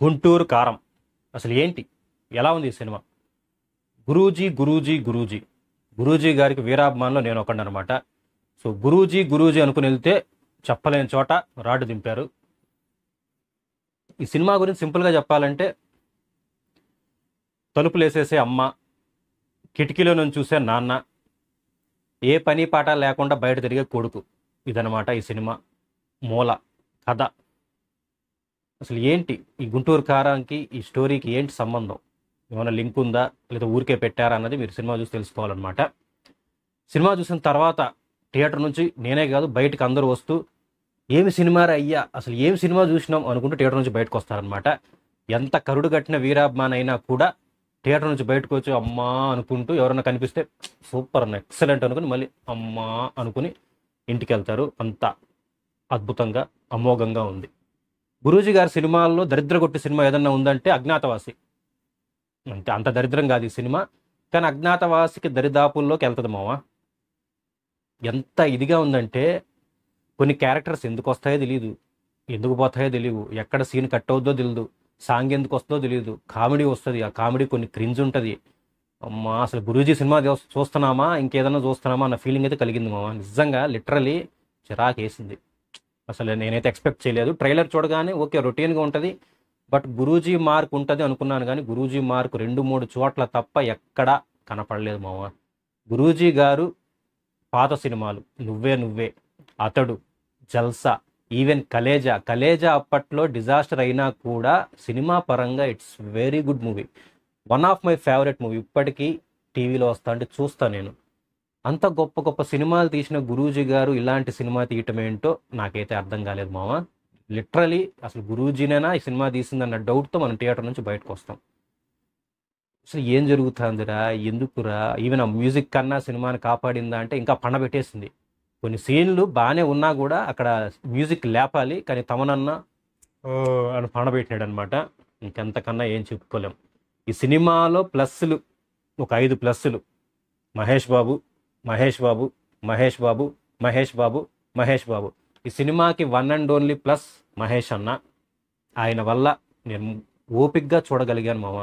గుంటూరు కారం అసలు ఏంటి? ఎలా ఉంది ఈ సినిమా? గురూజీ గురూజీ గురూజీ గురూజీ గారికి వీరాభిమానులు నేను ఒకడనమాట. సో గురూజీ గురూజీ అనుకుని వెళ్తే చెప్పలేని చోట రాడ్డు దింపారు. ఈ సినిమా గురించి సింపుల్గా చెప్పాలంటే, తలుపులేసేసే అమ్మ, కిటికీలో నుంచి చూసే నాన్న, ఏ పని పాట లేకుండా బయట తిరిగే కొడుకు, ఇదనమాట ఈ సినిమా మూల కథ. అసలు ఏంటి ఈ గుంటూరు కారానికి ఈ స్టోరీకి ఏంటి సంబంధం? ఏమైనా లింక్ ఉందా లేదా ఊరికే పెట్టారా అన్నది మీరు సినిమా చూసి తెలుసుకోవాలన్నమాట. సినిమా చూసిన తర్వాత థియేటర్ నుంచి నేనే కాదు బయటకు అందరూ వస్తూ ఏమి సినిమా అయ్యా, అసలు ఏమి సినిమా చూసినాం అనుకుంటూ థియేటర్ నుంచి బయటకు వస్తారనమాట. ఎంత కరుడు కట్టిన వీరాభిమాన్ అయినా కూడా థియేటర్ నుంచి బయటకు వచ్చి అమ్మా అనుకుంటూ ఎవరైనా కనిపిస్తే సూపర్ ఎక్సలెంట్ అనుకుని మళ్ళీ అమ్మా అనుకుని ఇంటికి వెళ్తారు. అంత అద్భుతంగా అమోఘంగా ఉంది. గురూజీ గారి సినిమాల్లో దరిద్రగొట్టి సినిమా ఏదన్నా ఉందంటే అజ్ఞాతవాసి. అంటే అంత దరిద్రం కాదు ఈ సినిమా, కానీ అజ్ఞాతవాసికి దరిదాపుల్లోకి వెళ్తుంది మావా. ఎంత ఇదిగా ఉందంటే కొన్ని క్యారెక్టర్స్ ఎందుకు వస్తాయో తెలియదు, ఎందుకు పోతాయో తెలియదు, ఎక్కడ సీన్ కట్ అవుద్దో తెలియదు, సాంగ్ ఎందుకు వస్తుందో తెలియదు, కామెడీ వస్తుంది, ఆ కామెడీ కొన్ని క్రింజ్ ఉంటుంది. అమ్మా అసలు గురూజీ సినిమా చూస్తున్నామా ఇంకేదన్నా చూస్తున్నామా అన్న ఫీలింగ్ అయితే కలిగింది మావా. నిజంగా లిటరలీ చిరాకు వేసింది. అసలు నేనైతే ఎక్స్పెక్ట్ చేయలేదు. ట్రైలర్ చూడగానే ఓకే రొటీన్గా ఉంటుంది, బట్ గురూజీ మార్క్ ఉంటుంది అనుకున్నాను, కానీ గురూజీ మార్క్ 2-3 చోట్ల తప్ప ఎక్కడా కనపడలేదు మావ. గురూజీ గారు పాత సినిమాలు నువ్వే నువ్వే, అతడు, జల్సా, ఈవెన్ కలేజా అప్పట్లో డిజాస్టర్ అయినా కూడా సినిమా పరంగా it's very good movie. One of my favourite movie. ఇప్పటికీ టీవీలో వస్తా అంటే చూస్తా నేను. అంత గొప్ప గొప్ప సినిమాలు తీసిన గురూజీ గారు ఇలాంటి సినిమా తీయటం ఏంటో నాకైతే అర్థం కాలేదు మామ. లిటరలీ అసలు గురూజీనేనా ఈ సినిమా తీసిందన్న డౌట్తో మనం థియేటర్ నుంచి బయటకు వస్తాం. అసలు ఏం జరుగుతుందిరా, ఎందుకురా, ఈవెన్ ఆ మ్యూజిక్ కన్నా సినిమాని కాపాడిందా అంటే ఇంకా పండబెట్టేసింది. కొన్ని సీన్లు బాగానే ఉన్నా కూడా అక్కడ మ్యూజిక్ లేపాలి, కానీ తమనన్నా అని పండబెట్టినాడు అనమాట. ఇంకెంతకన్నా ఏం చెప్పుకోలేం. ఈ సినిమాలో ప్లస్లు ఒక 5 ప్లస్లు. మహేష్ బాబు, మహేష్ బాబు, మహేష్ బాబు, మహేష్ బాబు, మహేష్ బాబు. ఈ సినిమాకి one and only plus Mahesh అన్న. ఆయన వల్ల నేను ఓపిక్గా చూడగలిగాను మామ.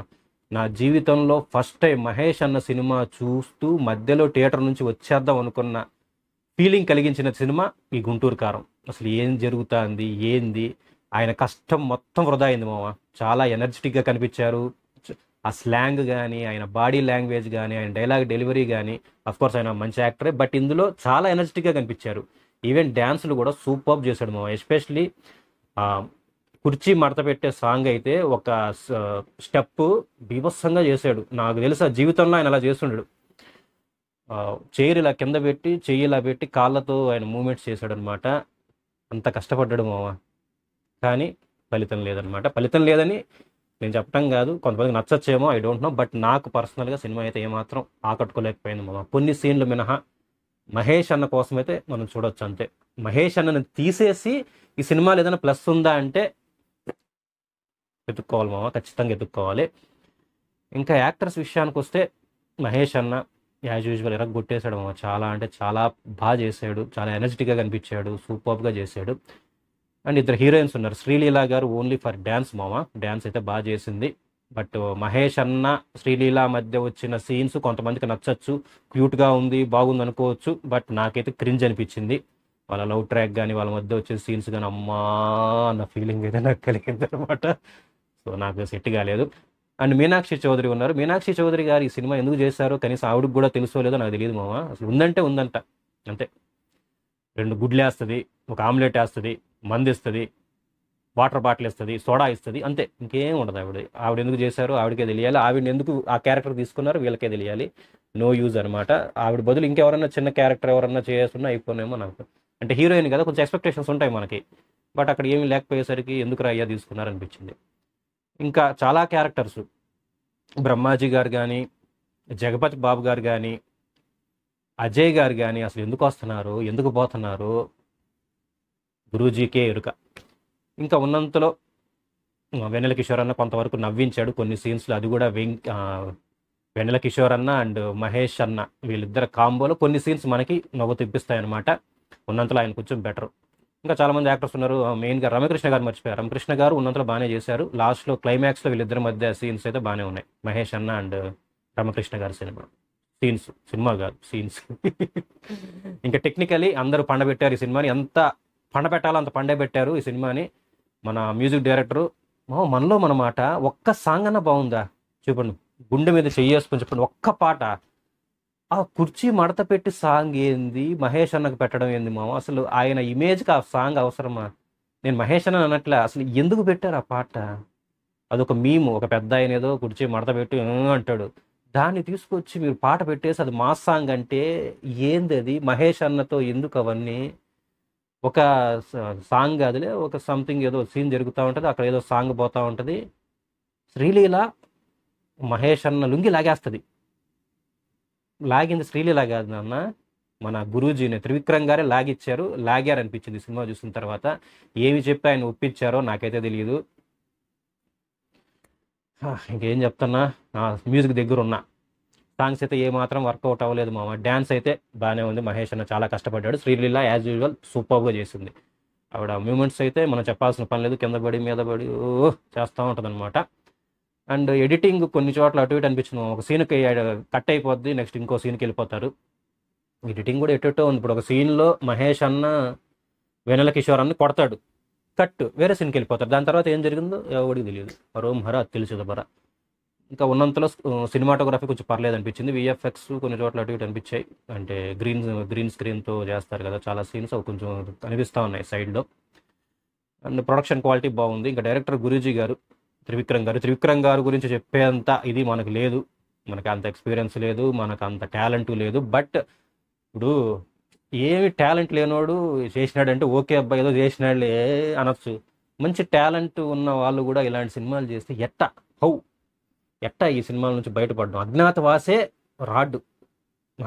నా జీవితంలో ఫస్ట్ టైం మహేష్ అన్న సినిమా చూస్తూ మధ్యలో థియేటర్ నుంచి వచ్చేద్దాం అనుకున్న ఫీలింగ్ కలిగించిన సినిమా ఈ గుంటూరు కారం. అసలు ఏం జరుగుతుంది ఏంది, ఆయన కష్టం మొత్తం వృధా అయింది మామ. చాలా ఎనర్జెటిక్గా కనిపించారు. ఆ స్లాంగ్ కానీ, ఆయన బాడీ లాంగ్వేజ్ కానీ, ఆయన డైలాగ్ డెలివరీ కానీ, అఫ్కోర్స్ ఆయన మంచి యాక్టరే, బట్ ఇందులో చాలా ఎనర్జెటిక్గా కనిపించారు. ఈవెన్ డ్యాన్సులు కూడా సూపర్ చేశాడు మామ. ఎస్పెషలీ కుర్చీ మడత పెట్టే సాంగ్ అయితే ఒక స్టెప్ బీభత్సంగా చేశాడు. నాకు తెలుసు జీవితంలో ఆయన అలా చేస్తుండడు. చైర్ ఇలా కింద పెట్టి చెయ్యి ఇలా పెట్టి కాళ్ళతో ఆయన మూమెంట్స్ చేశాడు అనమాట. అంత కష్టపడ్డాడు మామ, కానీ ఫలితం లేదనమాట. ఫలితం లేదని నేను చెప్పడం కాదు, కొంతమందికి నచ్చచ్చేమో, ఐ డోంట్ నో, బట్ నాకు పర్సనల్గా సినిమా అయితే ఏమాత్రం ఆకట్టుకోలేకపోయింది మామ. కొన్ని సీన్లు మినహా మహేష్ అన్న కోసం అయితే మనం చూడొచ్చు అంతే. మహేష్ అన్నని తీసేసి ఈ సినిమాలో ఏదైనా ప్లస్ ఉందా అంటే ఎత్తుక్కోవాలి మామ, ఖచ్చితంగా ఎత్తుక్కోవాలి. ఇంకా యాక్టర్స్ విషయానికి వస్తే మహేష్ అన్న యాజ్ యూజువల్ ఎరగొట్టేశాడు మామ. చాలా అంటే చాలా బాగా చేశాడు, చాలా ఎనర్జెటిక్గా కనిపించాడు, సూపర్గా చేశాడు. అండ్ 2 హీరోయిన్స్ ఉన్నారు. శ్రీలీల గారు ఓన్లీ ఫర్ డ్యాన్స్ మామ, డ్యాన్స్ అయితే బాగా చేసింది. బట్ మహేష్ అన్న శ్రీలీల మధ్య వచ్చిన సీన్స్ కొంతమందికి నచ్చచ్చు, క్యూట్గా ఉంది, బాగుంది అనుకోవచ్చు, బట్ నాకైతే క్రింజ్ అనిపించింది. వాళ్ళ లవ్ ట్రాక్ కానీ వాళ్ళ మధ్య వచ్చే సీన్స్ కానీ అమ్మా అన్న ఫీలింగ్ అయితే నాకు కలిగింది అనమాట. సో నాకు సెట్ కాలేదు. అండ్ మీనాక్షి చౌదరి ఉన్నారు. మీనాక్షి చౌదరి గారు ఈ సినిమా ఎందుకు చేశారో కనీసం ఆవిడకి కూడా తెలుసో లేదో నాకు తెలియదు మామ. అసలు ఉందంటే ఉందంట అంతే. 2 గుడ్లు వేస్తుంది, ఒక ఆమ్లెట్ వేస్తుంది, మంది ఇస్తుంది, వాటర్ బాటిల్ ఇస్తుంది, సోడా ఇస్తుంది, అంతే. ఇంకేం ఉండదు. ఆవిడ ఎందుకు చేశారో ఆవిడకే తెలియాలి, ఆవిడని ఎందుకు ఆ క్యారెక్టర్ తీసుకున్నారో వీళ్ళకే తెలియాలి. నో యూజ్ అనమాట. ఆవిడ బదులు ఇంకెవరన్నా చిన్న క్యారెక్టర్ ఎవరన్నా చేస్తున్నా అయిపోయినేమో నాకు. అంటే హీరోయిన్ కదా, కొంచెం ఎక్స్పెక్టేషన్స్ ఉంటాయి మనకి, బట్ అక్కడ ఏమీ లేకపోయేసరికి ఎందుకు అయ్యా తీసుకున్నారనిపించింది. ఇంకా చాలా క్యారెక్టర్స్, బ్రహ్మాజీ గారు కానీ, జగపతి బాబు గారు కానీ, అజయ్ గారు కానీ అసలు ఎందుకు వస్తున్నారు, ఎందుకు పోతున్నారు, గురూజీకే ఎరుక. ఇంకా ఉన్నంతలో వెన్నెల కిషోర్ అన్న కొంతవరకు నవ్వించాడు కొన్ని సీన్స్లో. అది కూడా వెన్నెల కిషోర్ అన్న అండ్ మహేష్ అన్న వీళ్ళిద్దరు కాంబోలో కొన్ని సీన్స్ మనకి నవ్వు తెప్పిస్తాయన్నమాట. ఉన్నంతలో ఆయన కొంచెం బెటర్. ఇంకా చాలామంది యాక్టర్స్ ఉన్నారు. మెయిన్గా రమ్యకృష్ణ గారు మర్చిపోయారు. రమ్యకృష్ణ గారు ఉన్నంతలో బాగానే చేశారు. లాస్ట్లో క్లైమాక్స్లో వీళ్ళిద్దరి మధ్య సీన్స్ అయితే బాగానే ఉన్నాయి. మహేష్ అన్న అండ్ రమకృష్ణ గారి సినిమా కాదు సీన్స్. ఇంకా టెక్నికలీ అందరూ పండబెట్టారు ఈ సినిమాని. ఎంత పండబెట్టాలో అంత పండబెట్టారు ఈ సినిమాని. మన మ్యూజిక్ డైరెక్టరు మనలో మన మాట ఒక్క సాంగ్ అన్న బాగుందా చెప్పండి, గుండె మీద చెయ్యేసుకొని చెప్పండి. ఒక్క పాట ఆ కుర్చీ మడత పెట్టి సాంగ్ ఏంది, మహేష్ అన్నకు పెట్టడం ఏంది మామ, అసలు ఆయన ఇమేజ్కి ఆ సాంగ్ అవసరమా? నేను మహేష్ అన్న అనట్లే, అసలు ఎందుకు పెట్టారు ఆ పాట? అదొక మీము, ఒక పెద్ద ఆయన ఏదో కుర్చీ మడత పెట్టి అంటాడు, దాన్ని తీసుకొచ్చి మీరు పాట పెట్టేసి అది మాస్ సాంగ్ అంటే ఏంది అది? మహేష్ అన్నతో ఎందుకు అవన్నీ? ఒక సాంగ్ అదిలే, ఒక సంథింగ్ ఏదో సీన్ జరుగుతూ ఉంటుంది, అక్కడ ఏదో సాంగ్ పోతూ ఉంటుంది, శ్రీలీల మహేష్ అన్న లుంగి లాగేస్తుంది. లాగింది శ్రీలీల కాదు నాన్న, మన గురూజీని త్రివిక్రమ్ గారే లాగారనిపించింది సినిమా చూసిన తర్వాత. ఏమి చెప్పి ఆయన ఒప్పించారో నాకైతే తెలియదు. ఇంకేం చెప్తున్నా, మ్యూజిక్ దగ్గర ఉన్నా సాంగ్స్ అయితే ఏమాత్రం వర్కౌట్ అవ్వలేదు మామ. డ్యాన్స్ అయితే బాగానే ఉంది, మహేష్ అన్న చాలా కష్టపడ్డాడు. శ్రీలీల యాజ్ యూజువల్ సూపర్గా చేసింది. ఆవిడ మూమెంట్స్ అయితే మనం చెప్పాల్సిన పని లేదు, కింద పడి మీద పడి చేస్తూ ఉంటుంది అనమాట. అండ్ ఎడిటింగ్ కొన్ని చోట్ల అటు ఇటు అనిపించింది. ఒక సీన్కి కట్ అయిపోద్ది, నెక్స్ట్ ఇంకో సీన్కి వెళ్ళిపోతారు. ఎడిటింగ్ కూడా ఎటో ఉంది. ఇప్పుడు ఒక సీన్లో మహేష్ అన్న వెన్నెల కిషోర్ అన్న కొడతాడు, కట్ వేరే సీన్కి వెళ్ళిపోతారు. దాని తర్వాత ఏం జరిగిందో ఎవరికి తెలియదు. రోమ్ హరా తెలుసు బరా. ఇంకా ఉన్నంతలో సినిమాటోగ్రఫీ కొంచెం పర్లేదు అనిపించింది. విఎఫ్ఎక్స్ కొన్ని చోట్ల అటు ఇటు అనిపించాయి. అంటే గ్రీన్ స్క్రీన్తో చేస్తారు కదా చాలా సీన్స్, అవి కొంచెం కనిపిస్తూ ఉన్నాయి సైడ్లో. అండ్ ప్రొడక్షన్ క్వాలిటీ బాగుంది. ఇంకా డైరెక్టర్ గురూజీ గారు, త్రివిక్రమ్ గారు గురించి చెప్పేంత ఇది మనకు లేదు, మనకు అంత ఎక్స్పీరియన్స్ లేదు, మనకు అంత టాలెంట్ లేదు. బట్ ఇప్పుడు ఏమి టాలెంట్ లేనోడు చేసినాడంటే ఓకే అబ్బాయి ఏదో చేసినాడులే అనొచ్చు. మంచి టాలెంట్ ఉన్న వాళ్ళు కూడా ఇలాంటి సినిమాలు చేస్తే ఎట్టా ఈ సినిమాల నుంచి బయటపడడం. అజ్ఞాతవాసే రాడ్డు,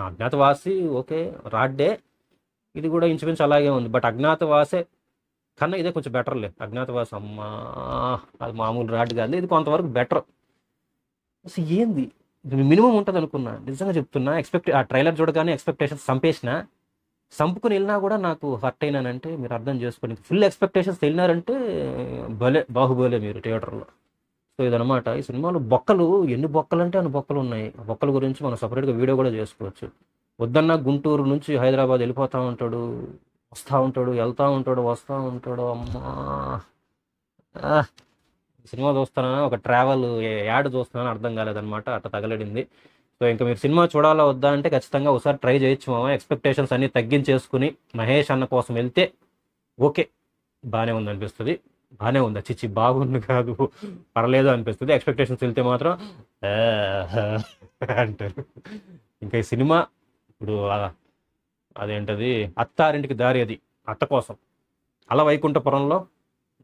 అజ్ఞాతవాసి ఓకే రాడ్డే, ఇది కూడా ఇంచుమించు అలాగే ఉంది. బట్ అజ్ఞాతవాసే కన్నా ఇదే కొంచెం బెటర్లే. అజ్ఞాతవాసం అమ్మా అది మామూలు రాడ్ కాదు, ఇది కొంతవరకు బెటర్. అసలు ఏంది మినిమం ఉంటుంది అనుకున్నా, నిజంగా చెప్తున్నా. ఆ ట్రైలర్ చూడగానే ఎక్స్పెక్టేషన్స్ సంపుకుని వెళ్ళినా కూడా నాకు హర్ట్ అయినానంటే మీరు అర్థం చేసుకోండి. ఫుల్ ఎక్స్పెక్టేషన్స్ వెళ్ళినారంటే బాహుబలే మీరు థియేటర్లో. సో ఇదనమాట ఈ సినిమాలో. ఎన్ని బొక్కలు అంటే అన్ని బొక్కలు ఉన్నాయి. ఆ బొక్కల గురించి మనం సపరేట్గా వీడియో కూడా చేసుకోవచ్చు. వద్దన్నా గుంటూరు నుంచి హైదరాబాద్ వెళ్ళిపోతూ ఉంటాడు, వస్తూ ఉంటాడు, వెళ్తూ ఉంటాడు, వస్తూ ఉంటాడు. అమ్మా సినిమా చూస్తానా ఒక ట్రావెల్ యాడ్ చూస్తున్నాను అర్థం కాలేదనమాట, అట్లా తగలడింది. సో ఇంకా మీరు సినిమా చూడాలా వద్దా అంటే ఖచ్చితంగా ఒకసారి ట్రై చేయొచ్చు మామ. ఎక్స్పెక్టేషన్స్ అన్నీ తగ్గించేసుకుని మహేష్ అన్న కోసం వెళ్తే ఓకే బాగానే ఉంది అనిపిస్తుంది. బాగానే ఉందా చిచ్చి బాగుంది కాదు పర్లేదు అనిపిస్తుంది. ఎక్స్పెక్టేషన్స్ వెళ్తే మాత్రం అంటారు. ఇంకా ఈ సినిమా ఇప్పుడు అదేంటది, అత్తారింటికి దారి, అది అత్త కోసం, అలా వైకుంఠపురంలో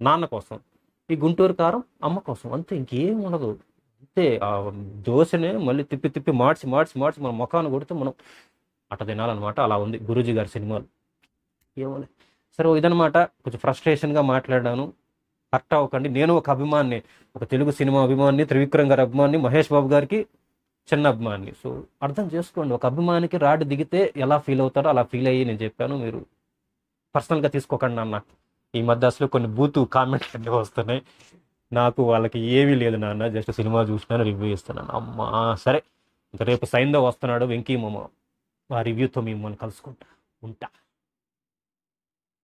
నాన్న కోసం, ఈ గుంటూరు కారం అమ్మ కోసం, అంతే, ఇంకేం ఉండదు. అంతే ఆ దోశనే మళ్ళీ తిప్పి మార్చి మన ముఖాన్ని కొడితే మనం అట్ట తినాలన్నమాట. అలా ఉంది గురూజీ గారి సినిమాలు. ఏమో సరే ఇదనమాట. కొంచెం ఫ్రస్ట్రేషన్గా మాట్లాడాను, హర్ట్ అవ్వకండి. నేను ఒక అభిమాన్ని, ఒక తెలుగు సినిమా అభిమాన్ని, త్రివిక్రమ్ గారి అభిమాన్ని, మహేష్ బాబు గారికి చిన్న అభిమాన్ని. సో అర్థం చేసుకోండి, ఒక అభిమానికి రాడ్ దిగితే ఎలా ఫీల్ అవుతారో అలా ఫీల్ అయ్యి నేను చెప్పాను. మీరు పర్సనల్గా తీసుకోకండి నాన్న. ఈ మధ్య అసలు కొన్ని బూతు కామెంట్లు అన్నీ వస్తున్నాయి. నాకు వాళ్ళకి ఏమీ లేదు నాన్న, జస్ట్ సినిమా చూసినాను, రివ్యూ ఇస్తున్నాను. అమ్మా సరే, ఇంకా రేపు సైందో వస్తున్నాడు వెంకీ మామ, ఆ రివ్యూతో మిమ్మల్ని కలుసుకుంటా ఉంటా.